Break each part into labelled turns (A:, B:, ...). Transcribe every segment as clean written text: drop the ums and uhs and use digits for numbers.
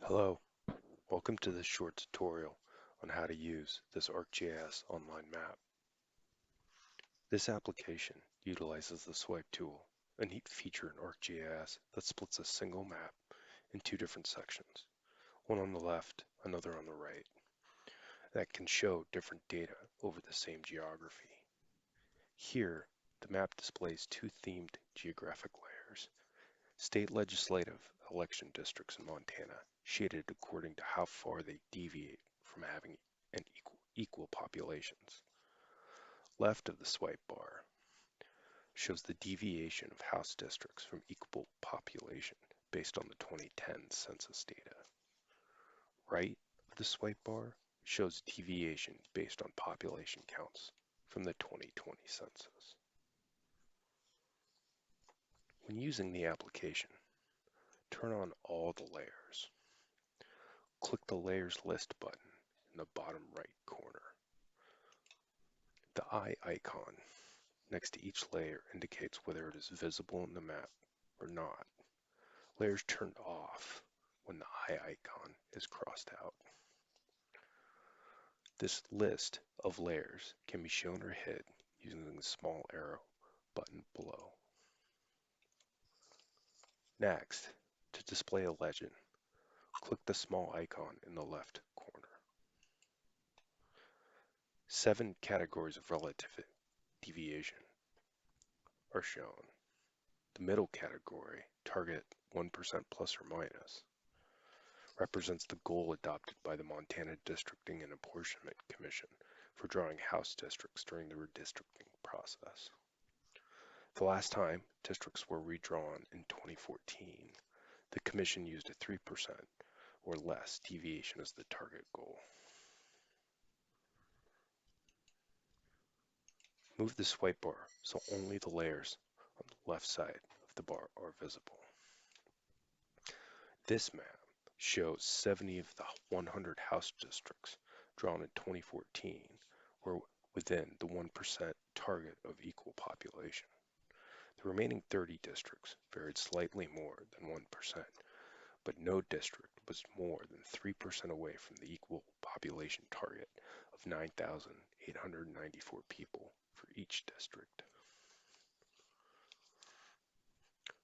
A: Hello, welcome to this short tutorial on how to use this ArcGIS online map. This application utilizes the swipe tool, a neat feature in ArcGIS that splits a single map in two different sections, one on the left, another on the right, that can show different data over the same geography. Here, the map displays two themed geographic layers: state legislative election districts in Montana, shaded according to how far they deviate from having an equal populations. Left of the swipe bar shows the deviation of House districts from equal population based on the 2010 census data. Right of the swipe bar shows deviation based on population counts from the 2020 census. When using the application, turn on all the layers. Click the Layers List button in the bottom right corner. The eye icon next to each layer indicates whether it is visible in the map or not. Layers turned off when the eye icon is crossed out. This list of layers can be shown or hid using the small arrow button below. Next, to display a legend, click the small icon in the left corner. 7 categories of relative deviation are shown. The middle category, target 1% plus or minus, represents the goal adopted by the Montana Districting and Apportionment Commission for drawing House districts during the redistricting process. The last time districts were redrawn in 2014, the Commission used a 3% or less deviation as the target goal. Move the swipe bar so only the layers on the left side of the bar are visible. This map shows 70 of the 100 House districts drawn in 2014 were within the 1% target of equal population. The remaining 30 districts varied slightly more than 1%, but no district was more than 3% away from the equal population target of 9,894 people for each district.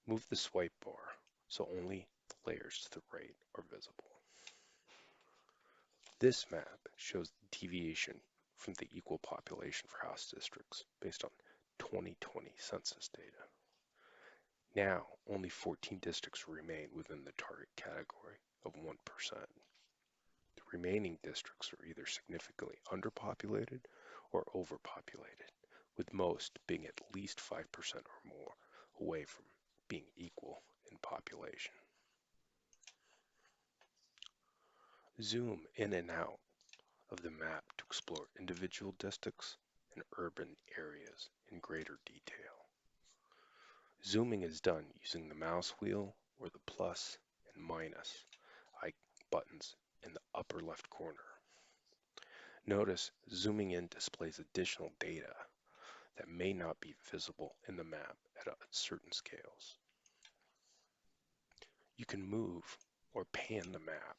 A: Move the swipe bar so only the layers to the right are visible. This map shows the deviation from the equal population for House districts based on 2020 census data. Now, only 14 districts remain within the target category of 1%. The remaining districts are either significantly underpopulated or overpopulated, with most being at least 5% or more away from being equal in population. Zoom in and out of the map to explore individual districts and urban areas in greater detail. Zooming is done using the mouse wheel or the plus and minus buttons in the upper left corner. Notice zooming in displays additional data that may not be visible in the map at certain scales. You can move or pan the map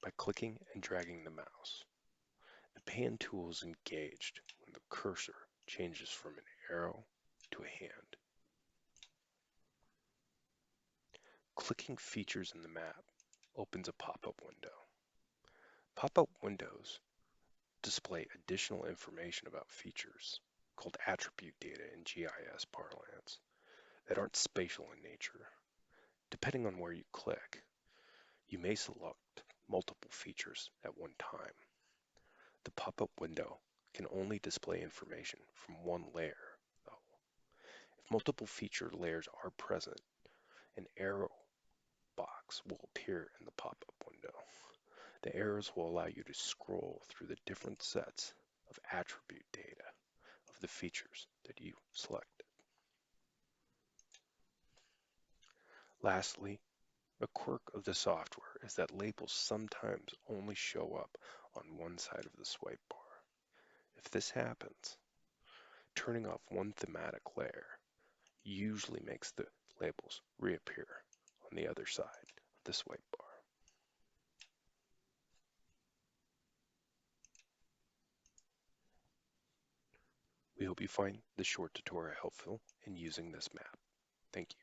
A: by clicking and dragging the mouse. The pan tool is engaged when the cursor changes from an arrow to a hand. Clicking features in the map opens a pop-up window. Pop-up windows display additional information about features, called attribute data in GIS parlance, that aren't spatial in nature. Depending on where you click, you may select multiple features at one time. The pop-up window can only display information from one layer, though. If multiple feature layers are present, an arrow box will appear in the pop-up window. The arrows will allow you to scroll through the different sets of attribute data of the features that you selected. Lastly, a quirk of the software is that labels sometimes only show up on one side of the swipe bar. If this happens, turning off one thematic layer usually makes the labels reappear on the other side of the swipe bar. We hope you find this short tutorial helpful in using this map. Thank you.